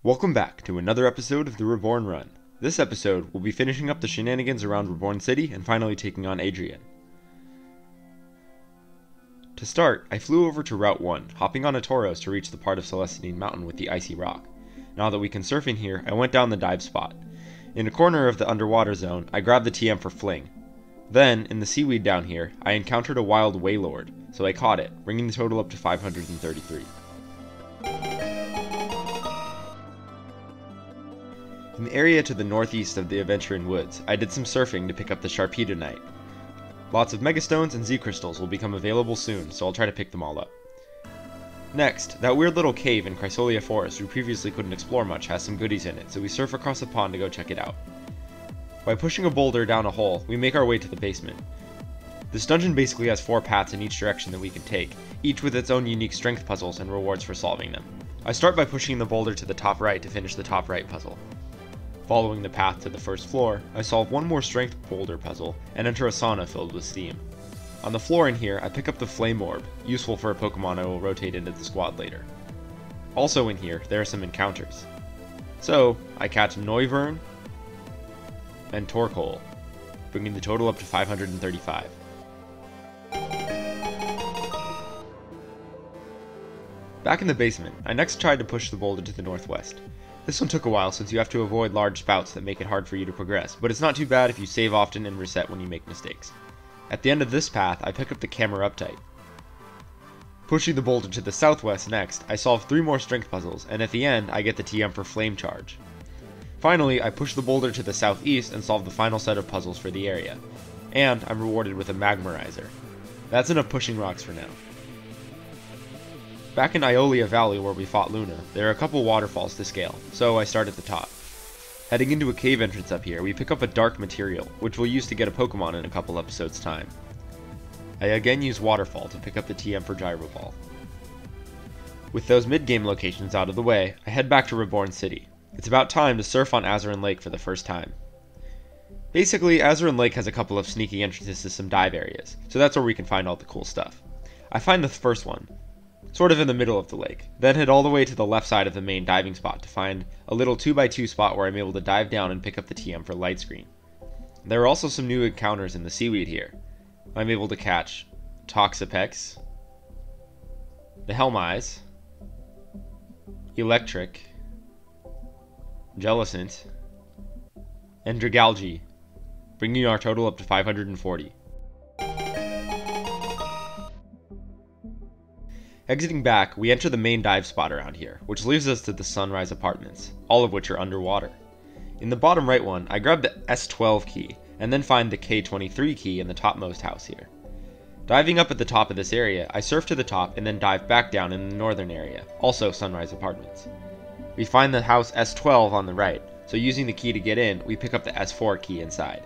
Welcome back to another episode of the Reborn Run. This episode, we'll be finishing up the shenanigans around Reborn City and finally taking on Adrian. To start, I flew over to Route 1, hopping on a Tauros to reach the part of Celestine Mountain with the icy rock. Now that we can surf in here, I went down the dive spot. In a corner of the underwater zone, I grabbed the TM for Fling. Then, in the seaweed down here, I encountered a wild Wailord, so I caught it, bringing the total up to 533. In the area to the northeast of the Aventurine Woods, I did some surfing to pick up the Sharpedo. Lots of Megastones and Z-Crystals will become available soon, so I'll try to pick them all up. Next, that weird little cave in Chrysolia Forest we previously couldn't explore much has some goodies in it, so we surf across a pond to go check it out. By pushing a boulder down a hole, we make our way to the basement. This dungeon basically has 4 paths in each direction that we can take, each with its own unique strength puzzles and rewards for solving them. I start by pushing the boulder to the top right to finish the top right puzzle. Following the path to the first floor, I solve one more strength boulder puzzle and enter a sauna filled with steam. On the floor in here, I pick up the Flame Orb, useful for a Pokemon I will rotate into the squad later. Also in here, there are some encounters. So, I catch Noivern and Torkoal, bringing the total up to 535. Back in the basement, I next tried to push the boulder to the northwest. This one took a while since you have to avoid large spouts that make it hard for you to progress, but it's not too bad if you save often and reset when you make mistakes. At the end of this path, I pick up the Cameruptite. Pushing the boulder to the southwest next, I solve 3 more strength puzzles, and at the end, I get the TM for Flame Charge. Finally, I push the boulder to the southeast and solve the final set of puzzles for the area. And I'm rewarded with a Magmarizer. That's enough pushing rocks for now. Back in Iolia Valley where we fought Luna, there are a couple waterfalls to scale, so I start at the top. Heading into a cave entrance up here, we pick up a dark material, which we'll use to get a Pokemon in a couple episodes' time. I again use Waterfall to pick up the TM for Gyro Ball. With those mid-game locations out of the way, I head back to Reborn City. It's about time to surf on Azurin Lake for the first time. Basically, Azurin Lake has a couple of sneaky entrances to some dive areas, so that's where we can find all the cool stuff. I find the first one, sort of in the middle of the lake, then head all the way to the left side of the main diving spot to find a little 2x2 spot where I'm able to dive down and pick up the TM for Light Screen. There are also some new encounters in the seaweed here. I'm able to catch Toxapex, the Helmeyes, Electric, Jellicent, and Dragalge, bringing our total up to 540. Exiting back, we enter the main dive spot around here, which leads us to the Sunrise Apartments, all of which are underwater. In the bottom right one, I grab the S12 key, and then find the K23 key in the topmost house here. Diving up at the top of this area, I surf to the top and then dive back down in the northern area, also Sunrise Apartments. We find the house S12 on the right, so using the key to get in, we pick up the S4 key inside.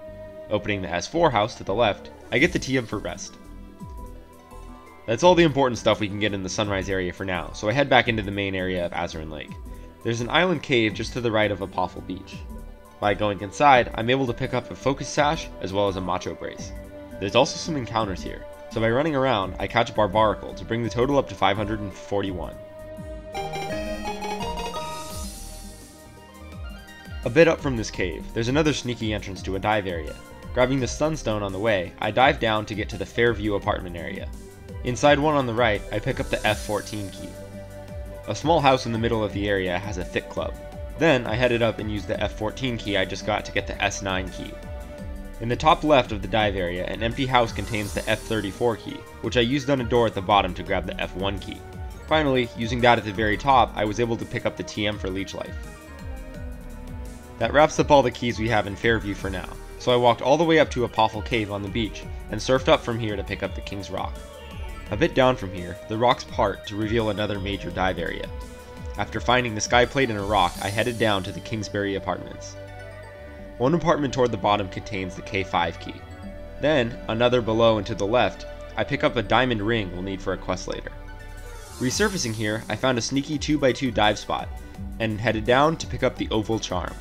Opening the S4 house to the left, I get the TM for Rest. That's all the important stuff we can get in the Sunrise area for now, so I head back into the main area of Azurin Lake. There's an island cave just to the right of Apophel Beach. By going inside, I'm able to pick up a Focus Sash as well as a Macho Brace. There's also some encounters here, so by running around, I catch Barbaracle to bring the total up to 541. A bit up from this cave, there's another sneaky entrance to a dive area. Grabbing the Sunstone on the way, I dive down to get to the Fairview apartment area. Inside one on the right, I pick up the F14 key. A small house in the middle of the area has a thick club. Then I headed up and used the F14 key I just got to get the S9 key. In the top left of the dive area, an empty house contains the F34 key, which I used on a door at the bottom to grab the F1 key. Finally, using that at the very top, I was able to pick up the TM for Leech Life. That wraps up all the keys we have in Fairview for now, so I walked all the way up to Apophel Cave on the beach, and surfed up from here to pick up the King's Rock. A bit down from here, the rocks part to reveal another major dive area. After finding the sky plate and a rock, I headed down to the Kingsbury Apartments. One apartment toward the bottom contains the K5 key. Then, another below and to the left, I pick up a diamond ring we'll need for a quest later. Resurfacing here, I found a sneaky 2x2 dive spot, and headed down to pick up the Oval Charm.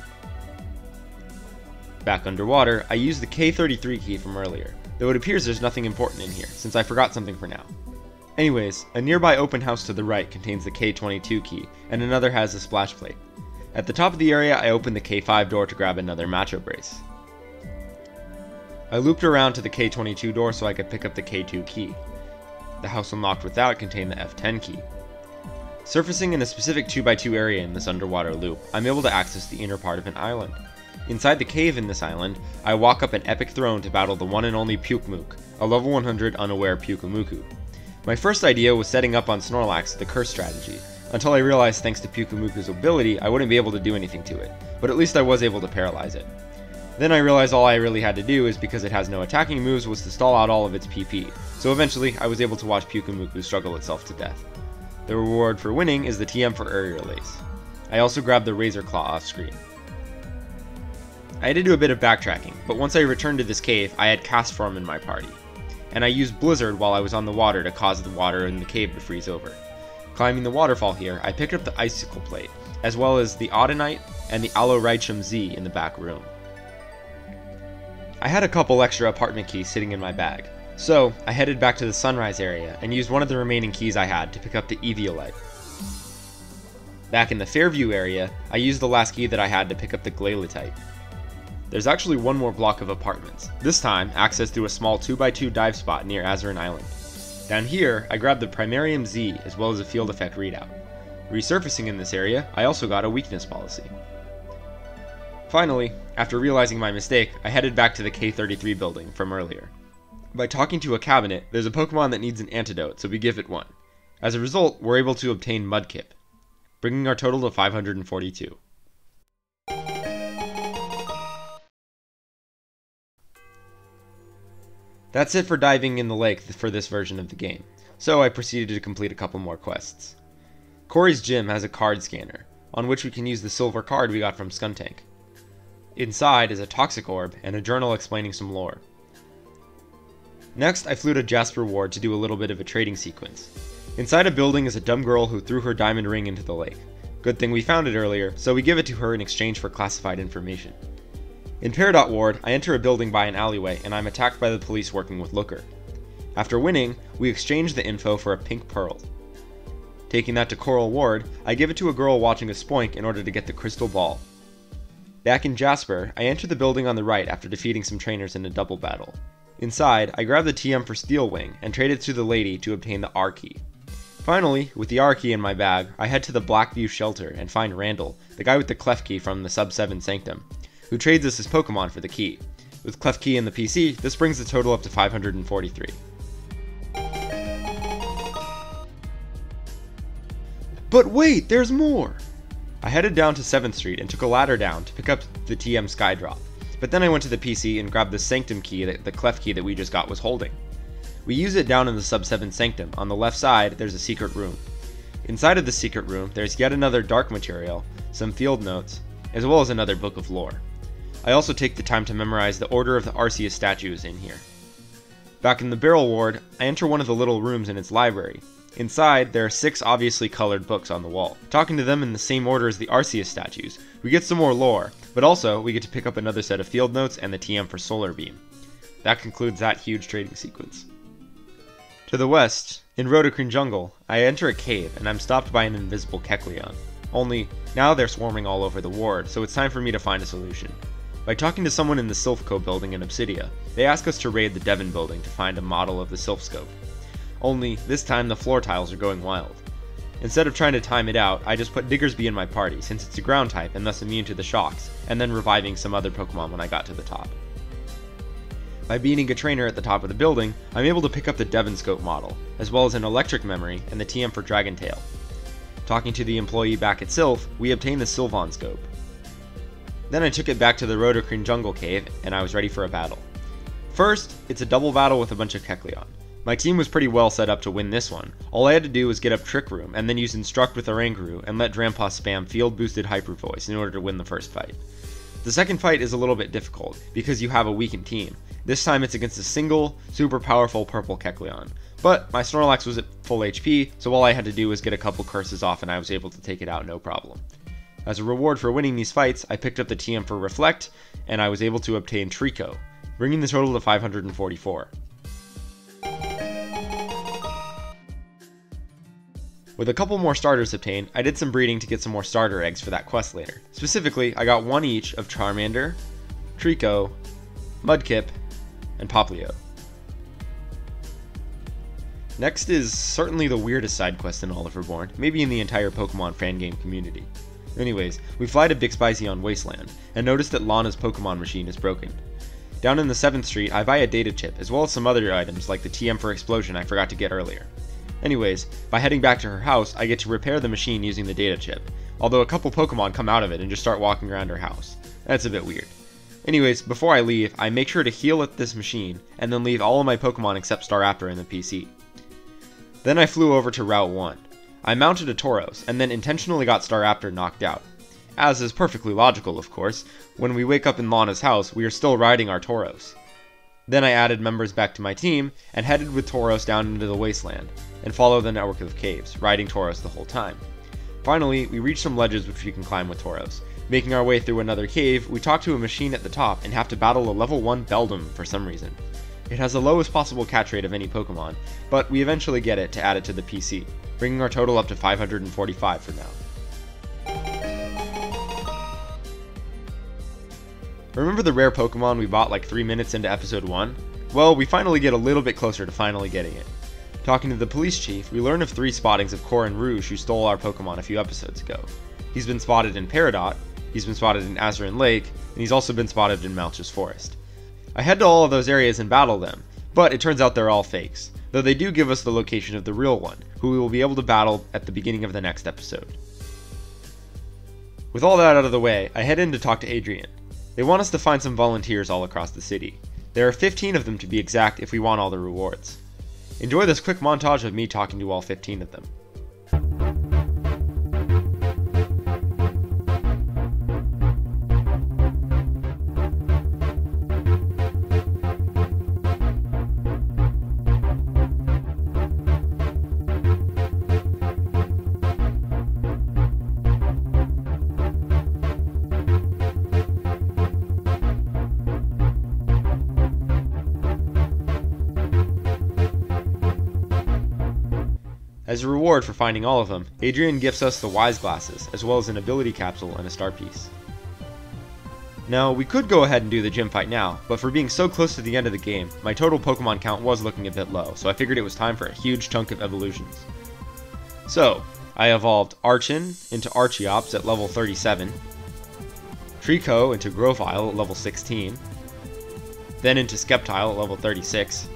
Back underwater, I used the K33 key from earlier, though it appears there's nothing important in here, since I forgot something for now. Anyways, a nearby open house to the right contains the K22 key, and another has a splash plate. At the top of the area, I opened the K5 door to grab another Macho Brace. I looped around to the K22 door so I could pick up the K2 key. The house unlocked without contained the F10 key. Surfacing in a specific 2x2 area in this underwater loop, I'm able to access the inner part of an island. Inside the cave in this island, I walk up an epic throne to battle the one and only Pyukmuk, a level 100 unaware Pyukumuku. My first idea was setting up on Snorlax the curse strategy, until I realized thanks to Pyukumuku's ability I wouldn't be able to do anything to it, but at least I was able to paralyze it. Then I realized all I really had to do is, because it has no attacking moves, was to stall out all of its PP, so eventually I was able to watch Pyukumuku struggle itself to death. The reward for winning is the TM for Aerial Ace. I also grabbed the Razor Claw off screen. I had to do a bit of backtracking, but once I returned to this cave, I had Castform in my party, and I used Blizzard while I was on the water to cause the water in the cave to freeze over. Climbing the waterfall here, I picked up the Icicle Plate, as well as the Audinite and the Alorheichum Z in the back room. I had a couple extra apartment keys sitting in my bag, so I headed back to the Sunrise area and used one of the remaining keys I had to pick up the Eviolite. Back in the Fairview area, I used the last key that I had to pick up the Glaletite. There's actually one more block of apartments, this time accessed through a small 2x2 dive spot near Azurin Island. Down here, I grabbed the Primarium Z as well as a field effect readout. Resurfacing in this area, I also got a weakness policy. Finally, after realizing my mistake, I headed back to the K33 building from earlier. By talking to a cabinet, there's a Pokemon that needs an antidote, so we give it one. As a result, we're able to obtain Mudkip, bringing our total to 542. That's it for diving in the lake for this version of the game, so I proceeded to complete a couple more quests. Corey's gym has a card scanner, on which we can use the silver card we got from Skuntank. Inside is a Toxic Orb and a journal explaining some lore. Next, I flew to Jasper Ward to do a little bit of a trading sequence. Inside a building is a dumb girl who threw her diamond ring into the lake. Good thing we found it earlier, so we give it to her in exchange for classified information. In Peridot Ward, I enter a building by an alleyway and I'm attacked by the police working with Looker. After winning, we exchange the info for a pink pearl. Taking that to Coral Ward, I give it to a girl watching a Spoink in order to get the crystal ball. Back in Jasper, I enter the building on the right after defeating some trainers in a double battle. Inside, I grab the TM for Steel Wing and trade it to the lady to obtain the R key. Finally, with the R key in my bag, I head to the Blackview shelter and find Randall, the guy with the Clef key from the Sub 7 Sanctum, who trades us his Pokemon for the key. With Clef key in the PC, this brings the total up to 543. But wait, there's more! I headed down to 7th Street and took a ladder down to pick up the TM Skydrop, but then I went to the PC and grabbed the Sanctum key that the Clef key that we just got was holding. We use it down in the Sub 7 Sanctum. On the left side, there's a secret room. Inside of the secret room, there's yet another dark material, some field notes, as well as another book of lore. I also take the time to memorize the order of the Arceus statues in here. Back in the Barrel Ward, I enter one of the little rooms in its library. Inside, there are 6 obviously colored books on the wall. Talking to them in the same order as the Arceus statues, we get some more lore, but also we get to pick up another set of field notes and the TM for Solar Beam. That concludes that huge trading sequence. To the west, in Rhodocrene Jungle, I enter a cave and I'm stopped by an invisible Kecleon. Only, now they're swarming all over the ward, so it's time for me to find a solution. By talking to someone in the Silphco building in Obsidia, they ask us to raid the Devon building to find a model of the Silphscope. Only, this time the floor tiles are going wild. Instead of trying to time it out, I just put Diggersby in my party since it's a ground type and thus immune to the shocks, and then reviving some other Pokemon when I got to the top. By beating a trainer at the top of the building, I'm able to pick up the Devonscope model, as well as an electric memory and the TM for Dragontail. Talking to the employee back at Sylph, we obtain the Sylvanscope. Then I took it back to the Rhodocrene Jungle Cave, and I was ready for a battle. First, it's a double battle with a bunch of Kecleon. My team was pretty well set up to win this one. All I had to do was get up Trick Room, and then use Instruct with Oranguru, and let Drampa spam Field Boosted Hyper Voice in order to win the first fight. The second fight is a little bit difficult, because you have a weakened team. This time it's against a single, super powerful purple Kecleon. But my Snorlax was at full HP, so all I had to do was get a couple curses off and I was able to take it out no problem. As a reward for winning these fights, I picked up the TM for Reflect, and I was able to obtain Trico, bringing the total to 544. With a couple more starters obtained, I did some breeding to get some more starter eggs for that quest later. Specifically, I got one each of Charmander, Treecko, Mudkip, and Popplio. Next is certainly the weirdest side quest in all of Reborn, maybe in the entire Pokemon fan game community. Anyways, we fly to Bixbyzion Wasteland, and notice that Lana's Pokemon machine is broken. Down in the 7th Street, I buy a data chip, as well as some other items like the TM for Explosion I forgot to get earlier. Anyways, by heading back to her house, I get to repair the machine using the data chip, although a couple Pokemon come out of it and just start walking around her house. That's a bit weird. Anyways, before I leave, I make sure to heal at this machine, and then leave all of my Pokemon except Staraptor in the PC. Then I flew over to Route 1. I mounted a Tauros, and then intentionally got Staraptor knocked out. As is perfectly logical, of course, when we wake up in Lana's house, we are still riding our Tauros. Then I added members back to my team, and headed with Tauros down into the wasteland, and follow the network of caves, riding Tauros the whole time. Finally, we reach some ledges which we can climb with Tauros. Making our way through another cave, we talk to a machine at the top and have to battle a level 1 Beldum for some reason. It has the lowest possible catch rate of any Pokemon, but we eventually get it to add it to the PC, bringing our total up to 545 for now. Remember the rare Pokemon we bought like 3 minutes into episode 1? Well, we finally get a little bit closer to finally getting it. Talking to the police chief, we learn of 3 spottings of Corin Rouge who stole our Pokemon a few episodes ago. He's been spotted in Peridot, he's been spotted in Azurin Lake, and he's also been spotted in Malchus Forest. I head to all of those areas and battle them, but it turns out they're all fakes, though they do give us the location of the real one, who we will be able to battle at the beginning of the next episode. With all that out of the way, I head in to talk to Adrian. They want us to find some volunteers all across the city. There are 15 of them to be exact if we want all the rewards. Enjoy this quick montage of me talking to all 15 of them. As a reward for finding all of them, Adrian gifts us the Wise Glasses, as well as an ability capsule and a star piece. Now, we could go ahead and do the gym fight now, but for being so close to the end of the game, my total Pokemon count was looking a bit low, so I figured it was time for a huge chunk of evolutions. So, I evolved Archon into Archeops at level 37, Treecko into Grovyle at level 16, then into Sceptile at level 36,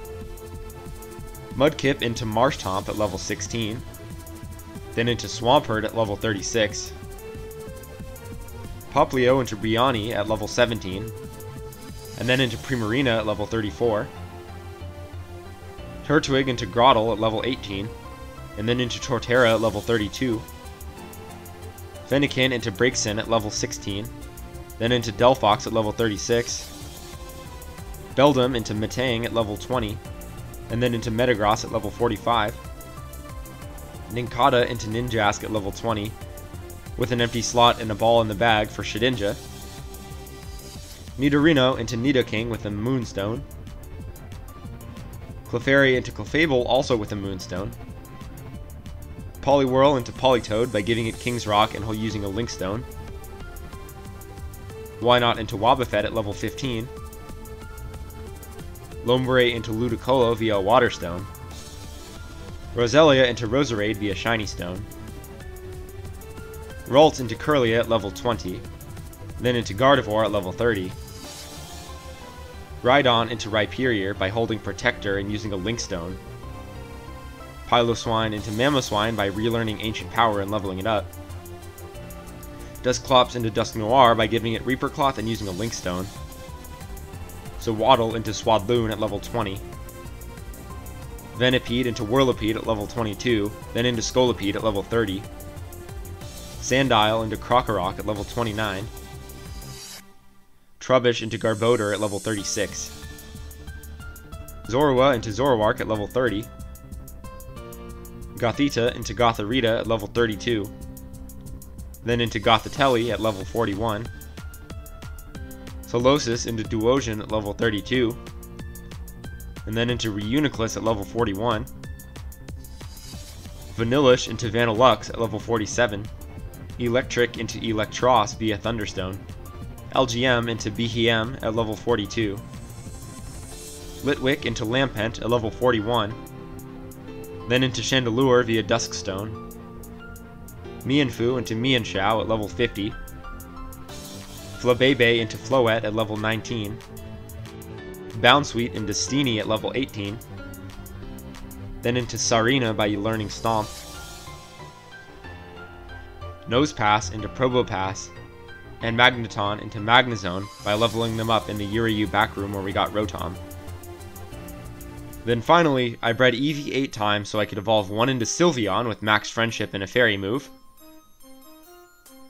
Mudkip into Marshtomp at level 16, then into Swampert at level 36, Popplio into Brionne at level 17, and then into Primarina at level 34, Turtwig into Grotle at level 18, and then into Torterra at level 32, Fennekin into Braixen at level 16, then into Delphox at level 36, Beldum into Metang at level 20, and then into Metagross at level 45, Nincada into Ninjask at level 20, with an empty slot and a ball in the bag for Shedinja, Nidorino into Nidoking with a Moonstone, Clefairy into Clefable also with a Moonstone, Poliwhirl into Politoed by giving it King's Rock and using a Linkstone, Wynaut into Wobbuffet at level 15, Lombre into Ludicolo via Waterstone, Roselia into Roserade via Shiny Stone, Ralt into Kirlia at level 20, then into Gardevoir at level 30, Rhydon into Rhyperior by holding Protector and using a Linkstone, Piloswine into Mamoswine by relearning Ancient Power and leveling it up, Dusclops into Dusknoir by giving it Reaper Cloth and using a Linkstone, Swaddle into Swadloon at level 20, Venipede into Whirlipede at level 22, then into Scolipede at level 30, Sandile into Krokorok at level 29, Trubbish into Garbodor at level 36, Zorua into Zoroark at level 30, Gothita into Gothorita at level 32, then into Gothitelle at level 41, Solosis into Duosion at level 32, and then into Reuniclus at level 41, Vanillish into Vanillux at level 47, Electric into Electros via Thunderstone, LGM into Behem at level 42, Litwick into Lampent at level 41, then into Chandelure via Duskstone, Mienfoo into Mienshao at level 50, Flabebe into Floette at level 19, Bounsweet into Steenie at level 18, then into Sarina by learning Stomp, Nosepass into Probopass, and Magneton into Magnezone by leveling them up in the Uriu backroom where we got Rotom. Then finally, I bred Eevee 8 times so I could evolve one into Sylveon with Max Friendship and a Fairy move,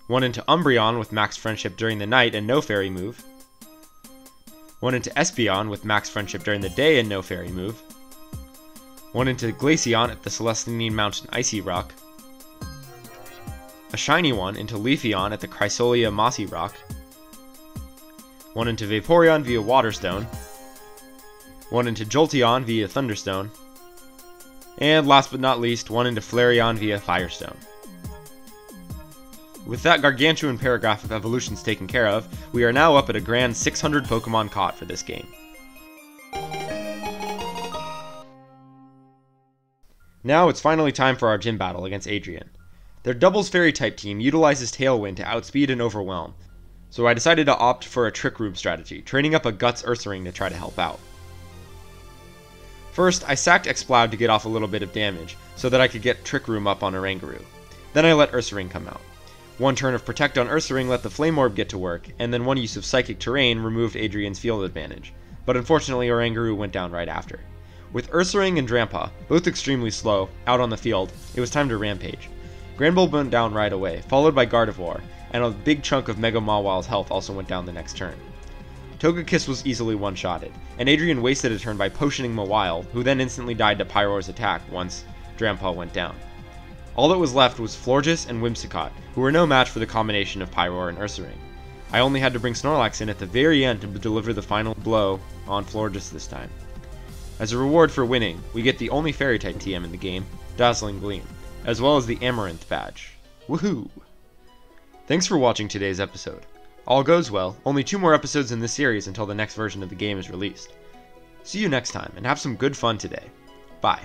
one into Umbreon with Max Friendship during the night and no Fairy move, one into Espeon with Max Friendship during the day and no Fairy move, one into Glaceon at the Celestine Mountain Icy Rock, a shiny one into Leafeon at the Chrysolia Mossy Rock, one into Vaporeon via Waterstone, one into Jolteon via Thunderstone, and last but not least, one into Flareon via Firestone. With that gargantuan paragraph of evolutions taken care of, we are now up at a grand 600 Pokemon caught for this game. Now it's finally time for our gym battle against Adrian. Their doubles fairy type team utilizes Tailwind to outspeed and overwhelm, so I decided to opt for a Trick Room strategy, training up a Guts Ursaring to try to help out. First, I sacked Exploud to get off a little bit of damage, so that I could get Trick Room up on Oranguru. Then I let Ursaring come out. One turn of Protect on Ursaring let the Flame Orb get to work, and then one use of Psychic Terrain removed Adrian's field advantage, but unfortunately Oranguru went down right after. With Ursaring and Drampa, both extremely slow, out on the field, it was time to Rampage. Granbull went down right away, followed by Gardevoir, and a big chunk of Mega Mawile's health also went down the next turn. Togekiss was easily one-shotted, and Adrian wasted a turn by potioning Mawile, who then instantly died to Pyroar's attack once Drampa went down. All that was left was Florges and Whimsicott, who were no match for the combination of Pyroar and Ursaring. I only had to bring Snorlax in at the very end to deliver the final blow on Florges this time. As a reward for winning, we get the only Fairy-type TM in the game, Dazzling Gleam, as well as the Amaranth badge. Woohoo! Thanks for watching today's episode. All goes well, only 2 more episodes in this series until the next version of the game is released. See you next time, and have some good fun today. Bye.